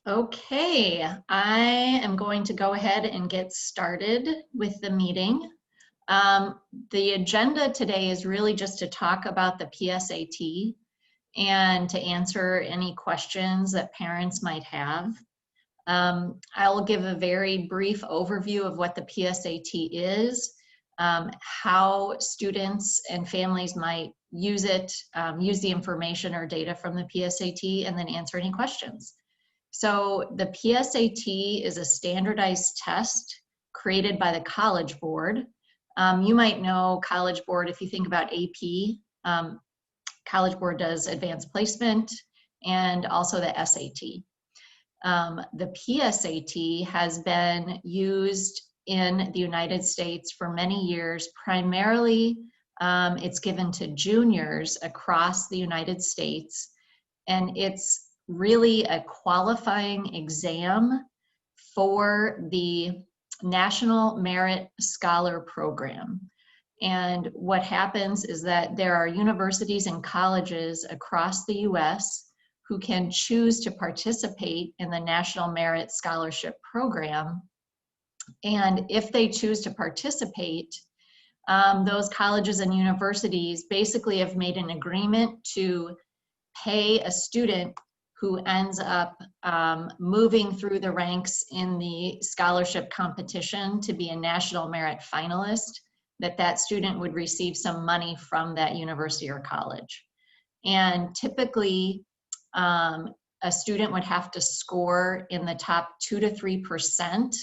Okay, I am going to go ahead and get started with the meeting. Um, the agenda today is really just to talk about the PSAT and to answer any questions that parents might have. I will give a very brief overview of what the PSAT is, how students and families might use it, use the information or data from the PSAT, and then answer any questions. So the PSAT is a standardized test created by the College Board. You might know College Board if you think about AP. College Board does advanced placement and also the SAT. The PSAT has been used in the United States for many years. Primarily, it's given to juniors across the United States, and it's really a qualifying exam for the National Merit Scholar Program. And what happens is that there are universities and colleges across the US who can choose to participate in the National Merit Scholarship Program. And if they choose to participate, those colleges and universities basically have made an agreement to pay a student who ends up moving through the ranks in the scholarship competition to be a national merit finalist, that student would receive some money from that university or college. And typically, a student would have to score in the top 2 to 3%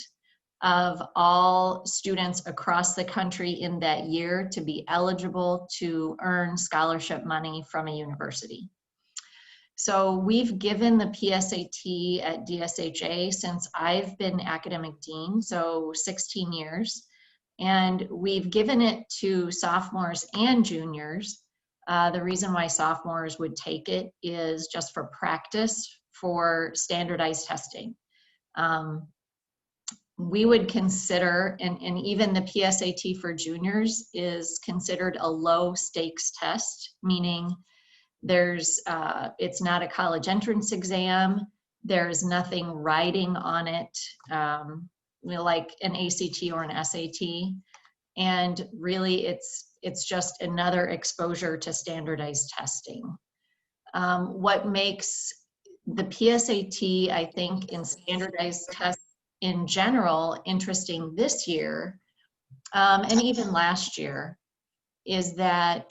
of all students across the country in that year to be eligible to earn scholarship money from a university. So we've given the PSAT at DSHA since I've been academic dean, so 16 years. And we've given it to sophomores and juniors. The reason why sophomores would take it is just for practice for standardized testing. We would consider, and even the PSAT for juniors is considered a low stakes test, meaning it's not a college entrance exam. There's nothing riding on it, like an ACT or an SAT. And really it's just another exposure to standardized testing. What makes the PSAT, I think, in standardized tests in general interesting this year, and even last year, is that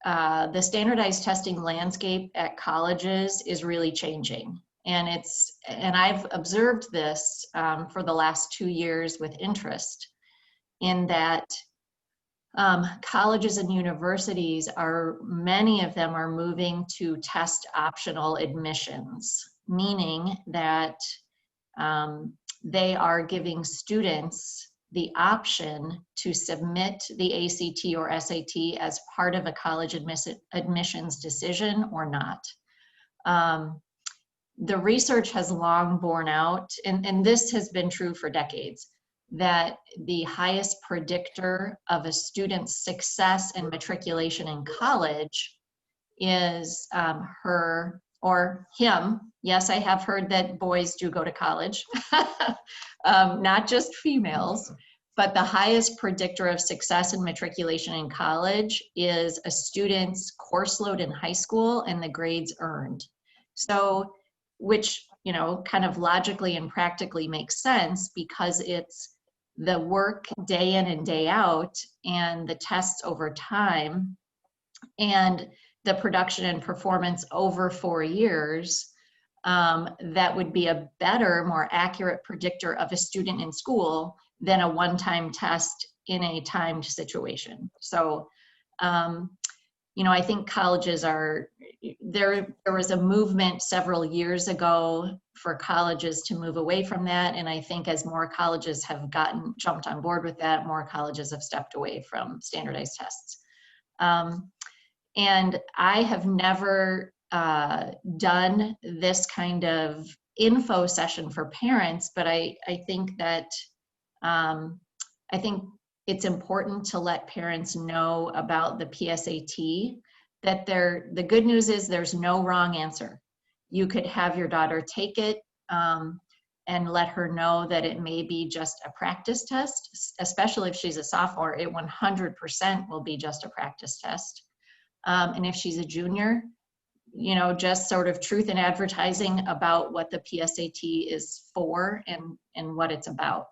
the standardized testing landscape at colleges is really changing. And I've observed this for the last 2 years with interest, in that colleges and universities many of them are moving to test optional admissions, meaning that they are giving students the option to submit the ACT or SAT as part of a college admissions decision or not. The research has long borne out, and this has been true for decades, that the highest predictor of a student's success and matriculation in college is her or him. Yes, I have heard that boys do go to college, not just females, but the highest predictor of success and matriculation in college is a student's course load in high school and the grades earned. So, which, kind of logically and practically makes sense, because it's the work day in and day out and the tests over time and the production and performance over 4 years, that would be a better, more accurate predictor of a student in school than a one-time test in a timed situation. So, I think colleges there was a movement several years ago for colleges to move away from that. And I think as more colleges have jumped on board with that, more colleges have stepped away from standardized tests. And I have never done this kind of info session for parents, but I think that I think it's important to let parents know about the PSAT, that the good news is there's no wrong answer. You could have your daughter take it and let her know that it may be just a practice test, especially if she's a sophomore. It 100% will be just a practice test. And if she's a junior, you know, just sort of truth in advertising about what the PSAT is for and what it's about.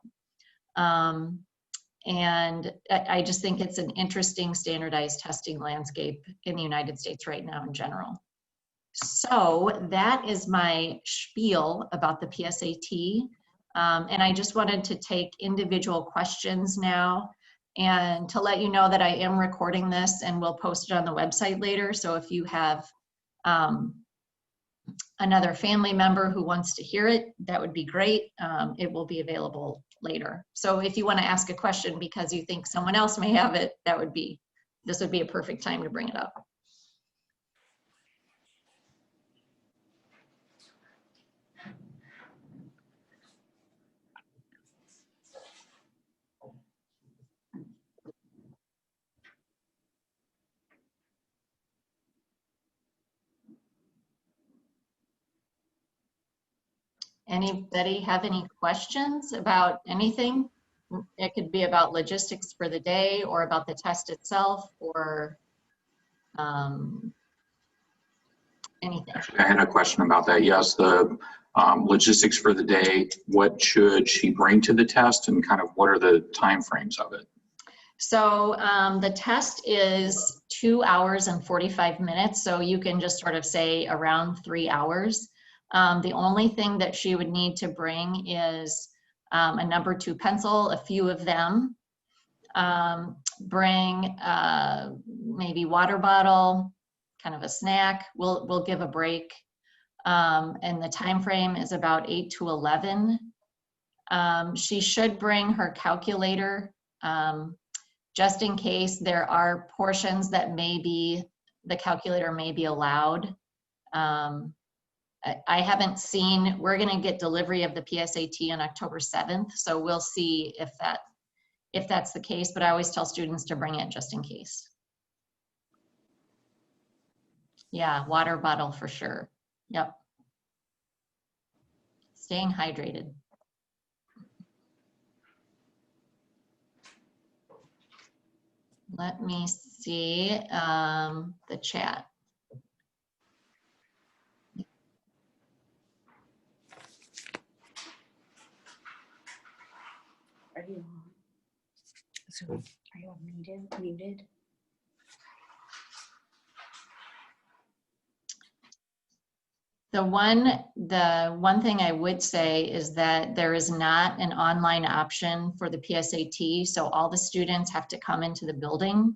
And I just think it's an interesting standardized testing landscape in the United States right now in general. So that is my spiel about the PSAT. And I just wanted to take individual questions now and to let you know that I am recording this and we'll post it on the website later. So if you have another family member who wants to hear it, that would be great. It will be available later. So if you want to ask a question because you think someone else may have it, this would be a perfect time to bring it up. Anybody have any questions about anything? It could be about logistics for the day or about the test itself or anything. Actually, I had a question about that. Yes, the logistics for the day, what should she bring to the test and kind of what are the time frames of it? So the test is 2 hours and 45 minutes. So you can just sort of say around 3 hours. The only thing that she would need to bring is a number 2 pencil, a few of them. Bring maybe water bottle, kind of a snack. We'll give a break. And the time frame is about 8 to 11. She should bring her calculator just in case there are portions that maybe the calculator may be allowed. I haven't seen, we're going to get delivery of the PSAT on October 7th. So we'll see if that's the case, but I always tell students to bring it just in case. Yeah, water bottle for sure. Yep. Staying hydrated. Let me see the chat. Are you on? So, are you on muted? The one thing I would say is that there is not an online option for the PSAT, so all the students have to come into the building.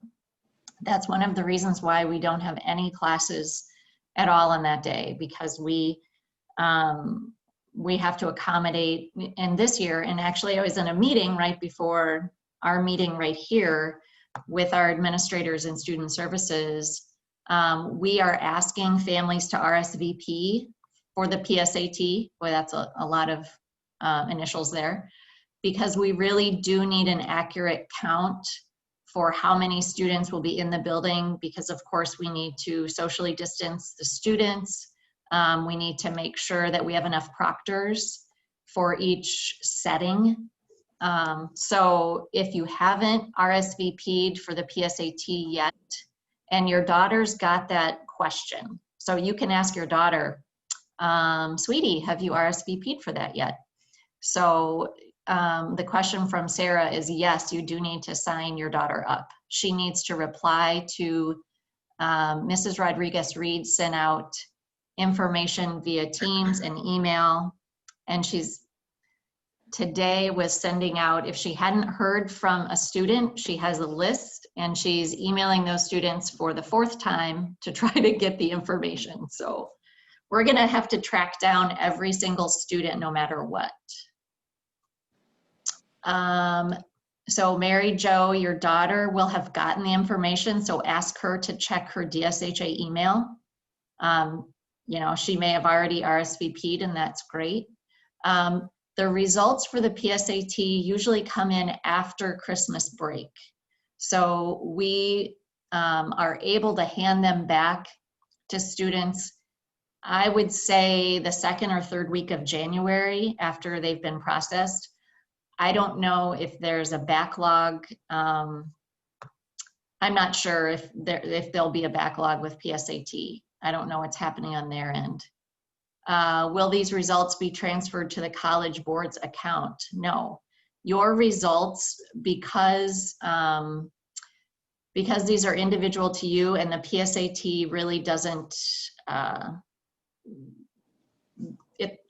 That's one of the reasons why we don't have any classes at all on that day, because we have to accommodate, and this year, and actually I was in a meeting right before our meeting right here with our administrators and student services. We are asking families to RSVP for the PSAT. Boy, that's a lot of initials there, because we really do need an accurate count for how many students will be in the building, because of course we need to socially distance the students. We need to make sure that we have enough proctors for each setting. So if you haven't RSVP'd for the PSAT yet, and your daughter's got that question, so you can ask your daughter, sweetie, have you RSVP'd for that yet? So the question from Sarah is, yes, you do need to sign your daughter up. She needs to reply to Mrs. Rodriguez-Reed sent out information via Teams and email, and she's today was sending out, if she hadn't heard from a student, she has a list and she's emailing those students for the 4th time to try to get the information. So we're gonna have to track down every single student no matter what. So Mary Jo, your daughter will have gotten the information, so ask her to check her DSHA email. You know, she may have already RSVP'd and that's great. The results for the PSAT usually come in after Christmas break. So we are able to hand them back to students I would say the second or third week of January after they've been processed. I don't know if there's a backlog. I'm not sure if there'll be a backlog with PSAT. I don't know what's happening on their end. Will these results be transferred to the College Board's account? No. Your results, because these are individual to you and the PSAT really doesn't,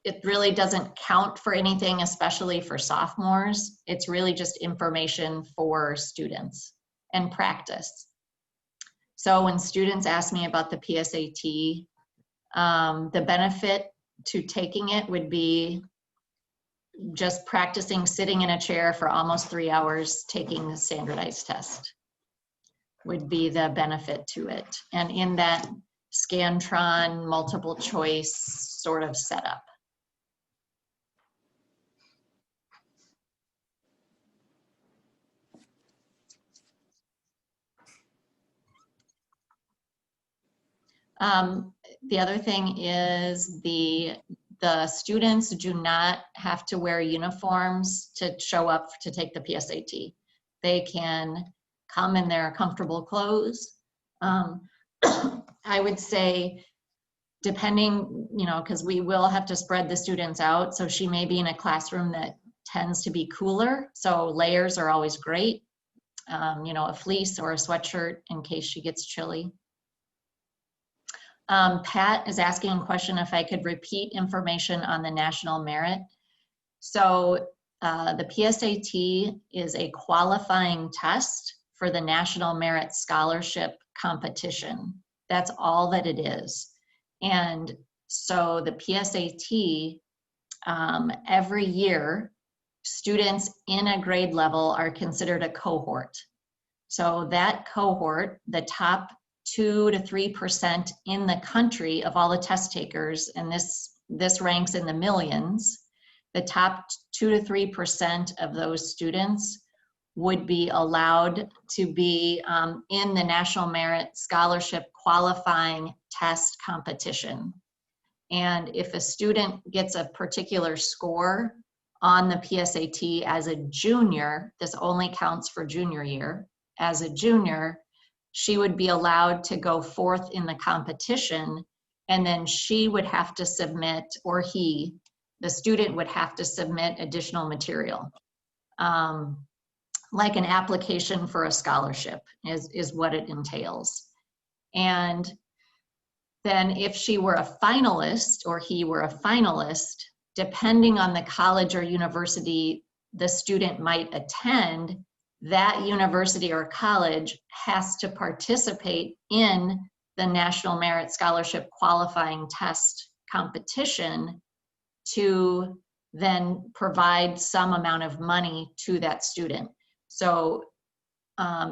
it really doesn't count for anything, especially for sophomores. It's really just information for students and practice. So when students ask me about the PSAT, the benefit to taking it would be just practicing sitting in a chair for almost 3 hours taking the standardized test would be the benefit to it. And in that Scantron multiple choice sort of setup. The other thing is the students do not have to wear uniforms to show up to take the PSAT. They can come in their comfortable clothes. I would say, depending, because we will have to spread the students out. So she may be in a classroom that tends to be cooler. So layers are always great. A fleece or a sweatshirt in case she gets chilly. Pat is asking a question if I could repeat information on the national merit. So the PSAT is a qualifying test for the National Merit Scholarship competition. That's all that it is. And so the PSAT, every year, students in a grade level are considered a cohort. So that cohort, the top 2 to 3% in the country of all the test takers, and this ranks in the millions, the top 2 to 3% of those students would be allowed to be in the National Merit Scholarship qualifying test competition. And if a student gets a particular score on the PSAT as a junior, this only counts for junior year, as a junior, she would be allowed to go forth in the competition, and then she would have to submit, or he, the student would have to submit additional material. Like an application for a scholarship is what it entails. And then if she were a finalist or he were a finalist, depending on the college or university the student might attend, that university or college has to participate in the National Merit Scholarship qualifying test competition to then provide some amount of money to that student. So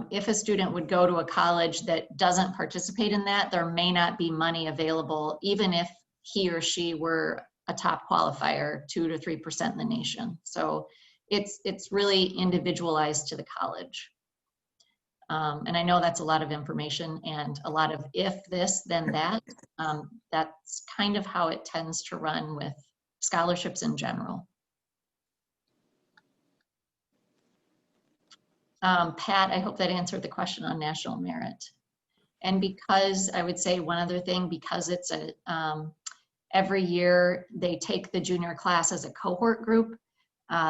if a student would go to a college that doesn't participate in that, there may not be money available, even if he or she were a top qualifier, 2 to 3% in the nation. So it's really individualized to the college. And I know that's a lot of information and a lot of if this, then that. That's kind of how it tends to run with scholarships in general. Pat, I hope that answered the question on national merit. And because, I would say one other thing, because it's a, every year they take the junior class as a cohort group,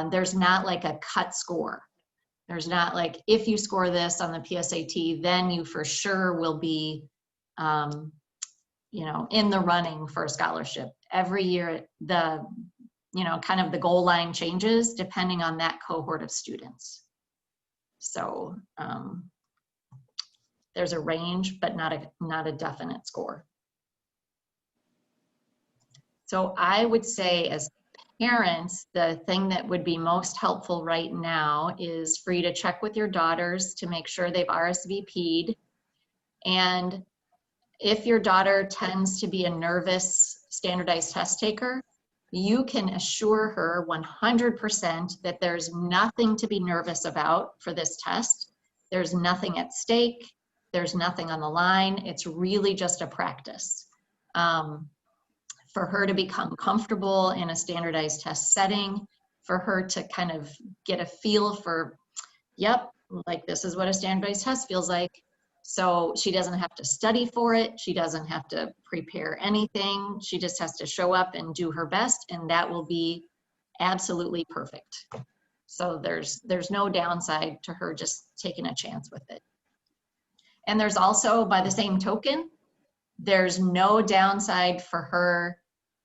there's not like a cut score. There's not like, if you score this on the PSAT, then you for sure will be, in the running for a scholarship. Every year, the, kind of the goal line changes depending on that cohort of students. So there's a range, but not a definite score. So I would say as parents, the thing that would be most helpful right now is for you to check with your daughters to make sure they've RSVP'd. And if your daughter tends to be a nervous standardized test taker, you can assure her 100% that there's nothing to be nervous about for this test. There's nothing at stake. There's nothing on the line. It's really just a practice. for her to become comfortable in a standardized test setting, for her to kind of get a feel for, yep, like this is what a standardized test feels like. So she doesn't have to study for it. She doesn't have to prepare anything. She just has to show up and do her best, and that will be absolutely perfect. So there's no downside to her just taking a chance with it. And there's also, by the same token, there's no downside for her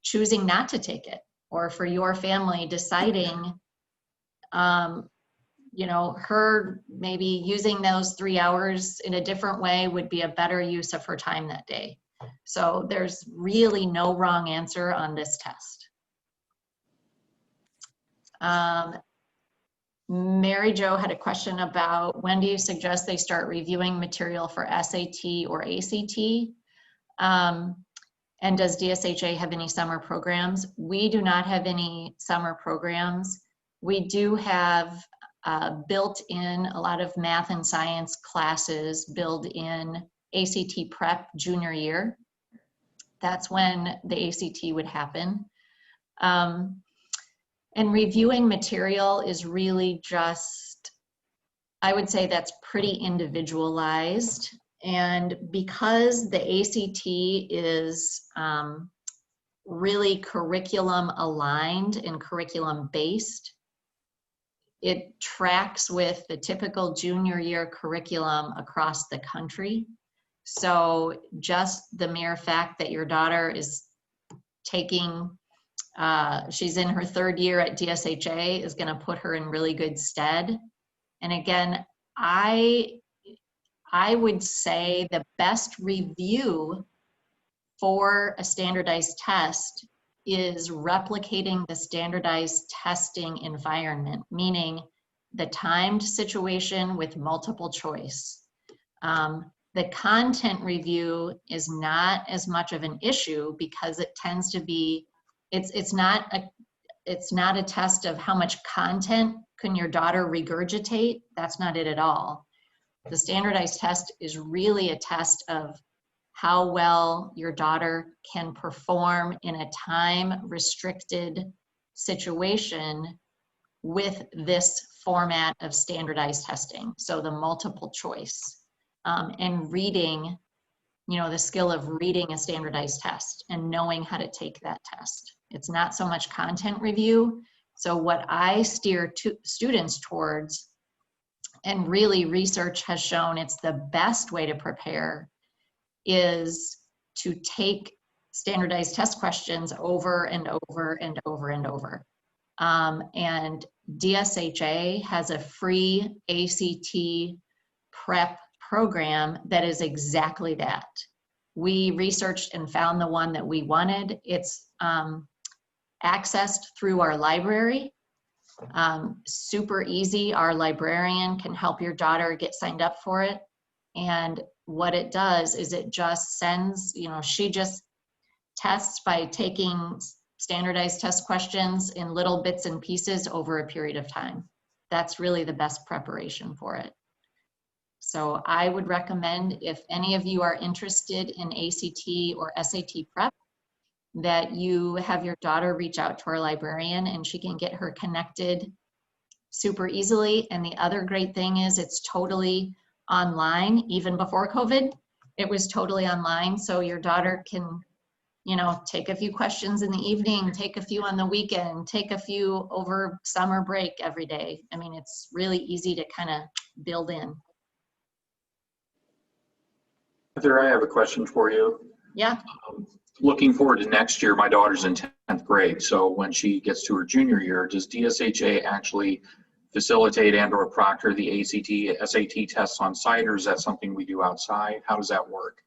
choosing not to take it, or for your family deciding, you know, her maybe using those 3 hours in a different way would be a better use of her time that day. So there's really no wrong answer on this test. Mary Jo had a question about, when do you suggest they start reviewing material for SAT or ACT? And does DSHA have any summer programs? We do not have any summer programs. We do have built in a lot of math and science classes built in ACT prep junior year. That's when the ACT would happen. And reviewing material is really just, I would say that's pretty individualized. And because the ACT is really curriculum aligned and curriculum based, it tracks with the typical junior year curriculum across the country. So just the mere fact that your daughter is taking, she's in her 3rd year at DSHA is going to put her in really good stead. And again, I would say the best review for a standardized test is replicating the standardized testing environment, meaning the timed situation with multiple choice. The content review is not as much of an issue because it tends to be, it's not a test of how much content can your daughter regurgitate. That's not it at all. The standardized test is really a test of how well your daughter can perform in a time-restricted situation with this format of standardized testing. So the multiple choice and reading, you know, the skill of reading a standardized test and knowing how to take that test. It's not so much content review. So what I steer to students towards, and really research has shown it's the best way to prepare, is to take standardized test questions over and over and over and over. And DSHA has a free ACT prep program that is exactly that. We researched and found the one that we wanted. It's accessed through our library. Super easy. Our librarian can help your daughter get signed up for it. And what it does is it just sends, you know, she just tests by taking standardized test questions in little bits and pieces over a period of time. That's really the best preparation for it. So I would recommend, if any of you are interested in ACT or SAT prep, that you have your daughter reach out to our librarian and she can get her connected super easily. And the other great thing is it's totally online. Even before COVID, it was totally online. So your daughter can, you know, take a few questions in the evening, take a few on the weekend, take a few over summer break every day. I mean, it's really easy to kind of build in. Heather, I have a question for you. Yeah. Looking forward to next year, my daughter's in 10th grade. So when she gets to her junior year, does DSHA actually facilitate and or proctor the ACT, SAT tests on site, or is that something we do outside? How does that work?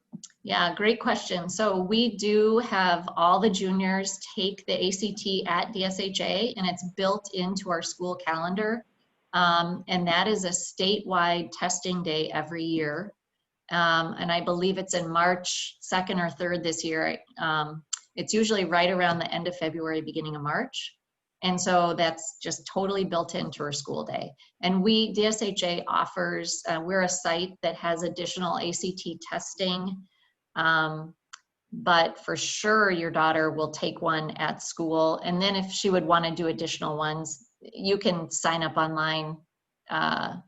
Yeah, great question. So we do have all the juniors take the ACT at DSHA, and it's built into our school calendar. And that is a statewide testing day every year. And I believe it's in March 2nd or 3rd this year. It's usually right around the end of February, beginning of March. And so that's just totally built into our school day. And DSHA offers, we're a site that has additional ACT testing but for sure your daughter will take one at school. And then if she would want to do additional ones, you can sign up online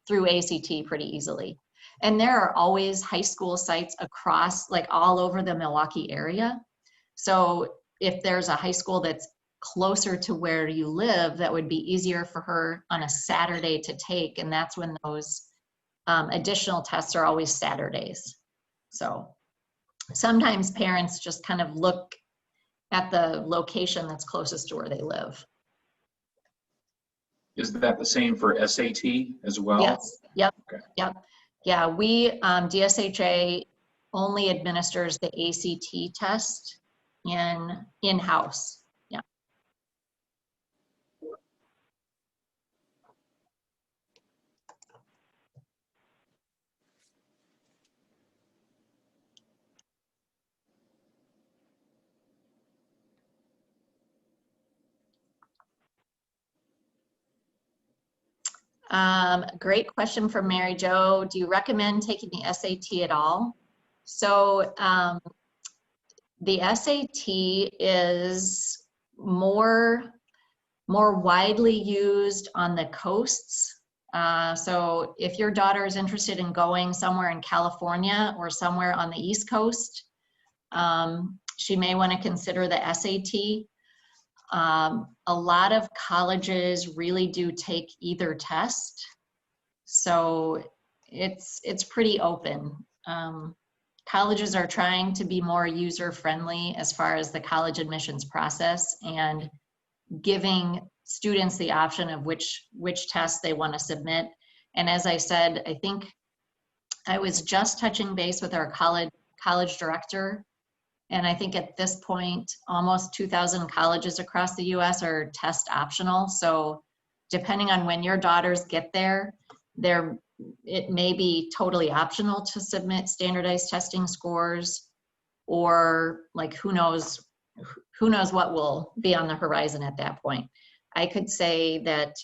through ACT pretty easily. And there are always high school sites across, like all over the Milwaukee area. So if there's a high school that's closer to where you live, that would be easier for her on a Saturday to take. And that's when those additional tests are always Saturdays. So sometimes parents just kind of look at the location that's closest to where they live. Is that the same for SAT as well? Yes, yep, Okay. yep. Yeah, DSHA only administers the ACT test in-house. Yeah. Great question from Mary Jo. Do you recommend taking the SAT at all? So the SAT is more widely used on the coasts. So if your daughter is interested in going somewhere in California or somewhere on the East Coast, she may want to consider the SAT. A lot of colleges really do take either test. So it's pretty open. Colleges are trying to be more user-friendly as far as the college admissions process and giving students the option of which test they want to submit. And as I said, I think I was just touching base with our college director, and I think at this point, almost 2,000 colleges across the US are test optional. So depending on when your daughters get there, it may be totally optional to submit standardized testing scores, or like who knows what will be on the horizon at that point. I could say that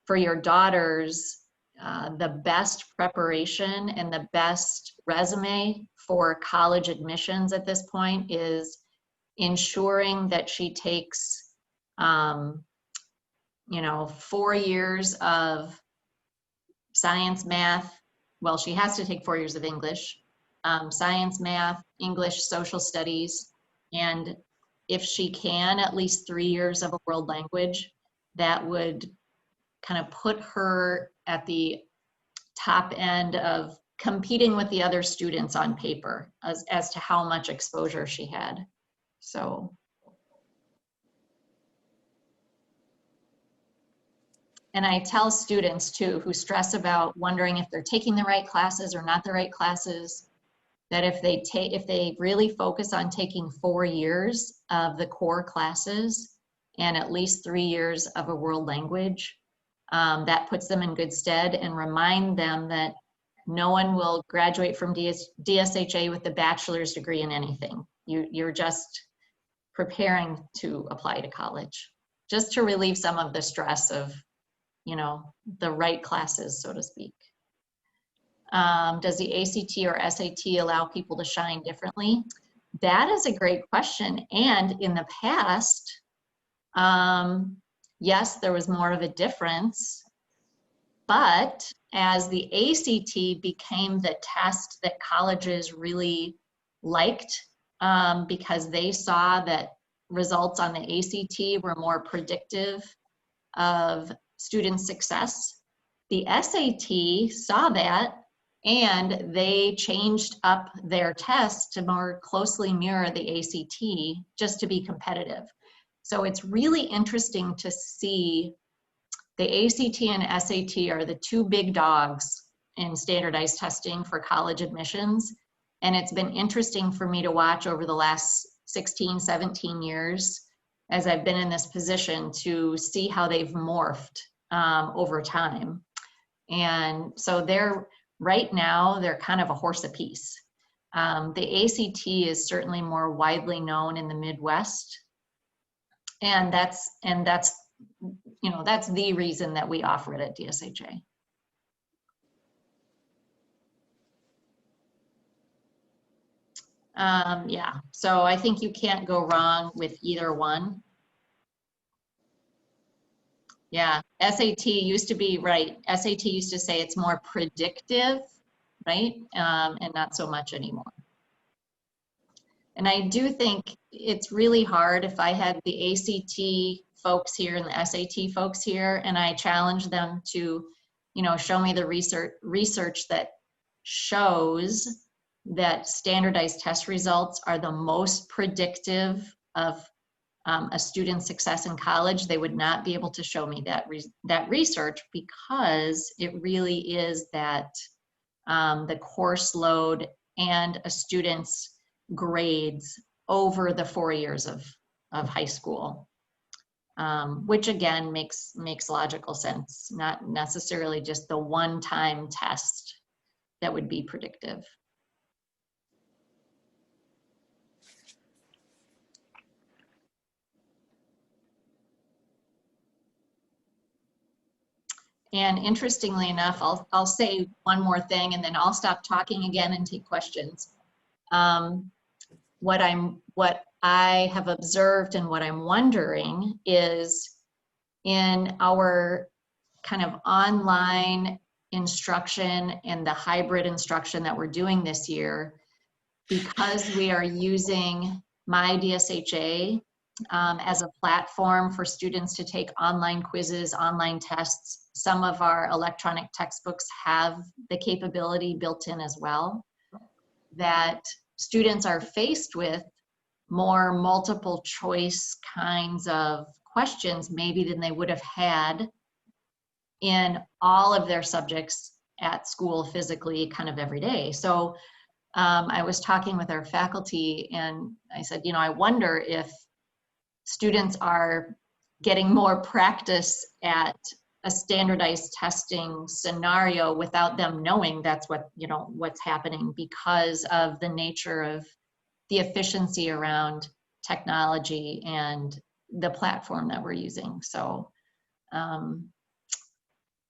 for your daughters, the best preparation and the best resume for college admissions at this point is ensuring that she takes 4 years of science, math. Well, she has to take 4 years of English, science, math, English, social studies, and if she can, at least 3 years of a world language. That would kind of put her at the top end of competing with the other students on paper as to how much exposure she had. So. And I tell students too, who stress about wondering if they're taking the right classes or not the right classes, that if they really focus on taking 4 years of the core classes and at least 3 years of a world language, that puts them in good stead, and remind them that no one will graduate from DSHA with a bachelor's degree in anything. You're just preparing to apply to college, just to relieve some of the stress of, the right classes, so to speak. Does the ACT or SAT allow people to shine differently? That is a great question. And in the past, yes, there was more of a difference, but as the ACT became the test that colleges really liked, because they saw that results on the ACT were more predictive of student success, the SAT saw that, and they changed up their test to more closely mirror the ACT just to be competitive. So it's really interesting to see the ACT and SAT are the two big dogs in standardized testing for college admissions. And it's been interesting for me to watch over the last 16, 17 years as I've been in this position to see how they've morphed over time. And so right now, they're kind of a horse apiece. The ACT is certainly more widely known in the Midwest. And that's the reason that we offer it at DSHA. Yeah, so I think you can't go wrong with either one. Yeah, SAT used to be, right, SAT used to say it's more predictive, right? And not so much anymore. And I do think it's really hard if I had the ACT folks here and the SAT folks here, and I challenge them to, you know, show me the research that shows that standardized test results are the most predictive of a student's success in college. They would not be able to show me that research, because it really is that the course load and a student's grades over the 4 years of high school, which again makes logical sense, not necessarily just the one-time test that would be predictive. And interestingly enough, I'll say one more thing and then I'll stop talking again and take questions. What I have observed and what I'm wondering is, in our kind of online instruction and the hybrid instruction that we're doing this year, because we are using My DSHA as a platform for students to take online quizzes, online tests. Some of our electronic textbooks have the capability built in as well, that students are faced with more multiple choice kinds of questions maybe than they would have had in all of their subjects at school physically kind of every day. So I was talking with our faculty and I said, you know, I wonder if students are getting more practice at a standardized testing scenario without them knowing that's what, you know, what's happening, because of the nature of the efficiency around technology and the platform that we're using. So,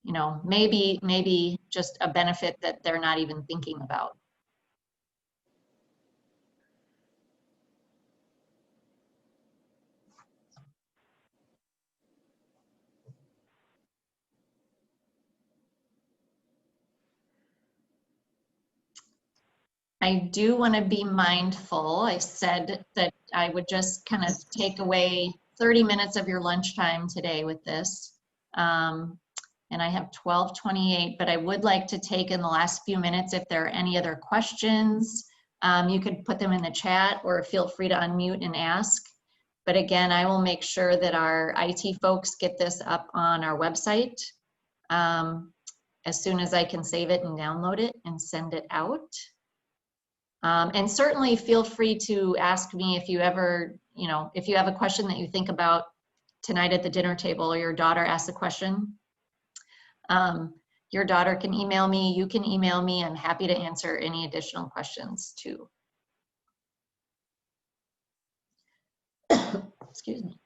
you know, maybe just a benefit that they're not even thinking about. I do want to be mindful. I said that I would just kind of take away 30 minutes of your lunchtime today with this. And I have 12:28, but I would like to take in the last few minutes if there are any other questions. You could put them in the chat or feel free to unmute and ask. But again, I will make sure that our IT folks get this up on our website as soon as I can save it and download it and send it out. And certainly feel free to ask me if you ever, you know, if you have a question that you think about tonight at the dinner table, or your daughter asks a question. Your daughter can email me, you can email me. I'm happy to answer any additional questions too. Excuse me.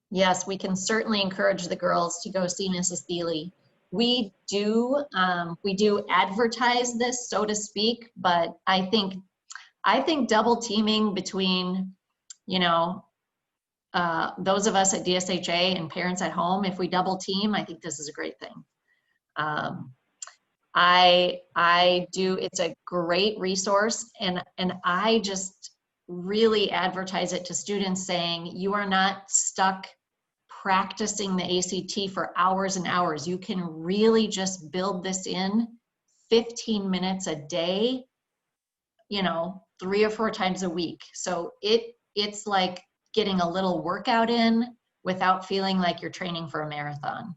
Yes, we can certainly encourage the girls to go see Mrs. Thiele. We do advertise this, so to speak, but I think double teaming between, you know, those of us at DSHA and parents at home, if we double team, I think this is a great thing. It's a great resource, and I just really advertise it to students, saying you are not stuck practicing the ACT for hours and hours. You can really just build this in 15 minutes a day, you know, 3 or 4 times a week. So it's like getting a little workout in without feeling like you're training for a marathon.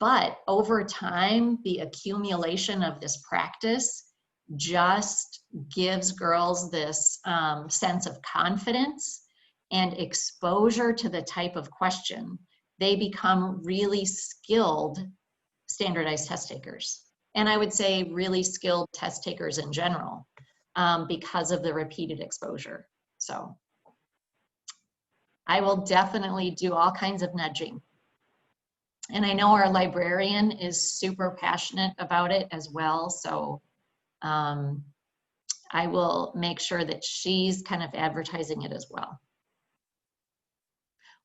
But over time, the accumulation of this practice just gives girls this sense of confidence and exposure to the type of question. They become really skilled standardized test takers. And I would say really skilled test takers in general, because of the repeated exposure. So I will definitely do all kinds of nudging. And I know our librarian is super passionate about it as well. So I will make sure that she's kind of advertising it as well.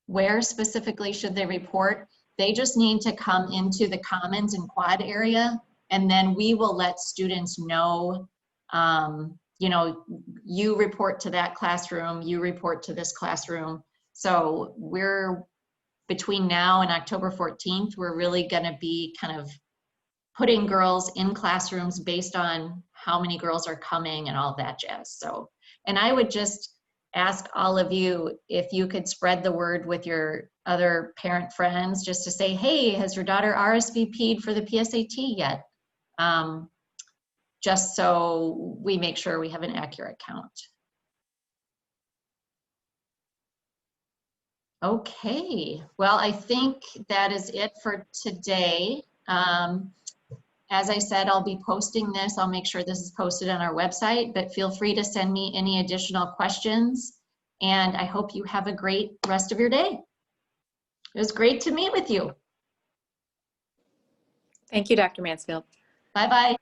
Where specifically should they report? They just need to come into the commons and quad area, and then we will let students know, you know, you report to that classroom, you report to this classroom. So we're, between now and October 14th, we're really gonna be kind of putting girls in classrooms based on how many girls are coming and all that jazz. So, and I would just ask all of you if you could spread the word with your other parent friends, just to say, hey, has your daughter RSVP'd for the PSAT yet? Just so we make sure we have an accurate count. Okay, well, I think that is it for today. As I said, I'll be posting this. I'll make sure this is posted on our website, but feel free to send me any additional questions. And I hope you have a great rest of your day. It was great to meet with you. Thank you, Dr. Mansfield. Bye-bye.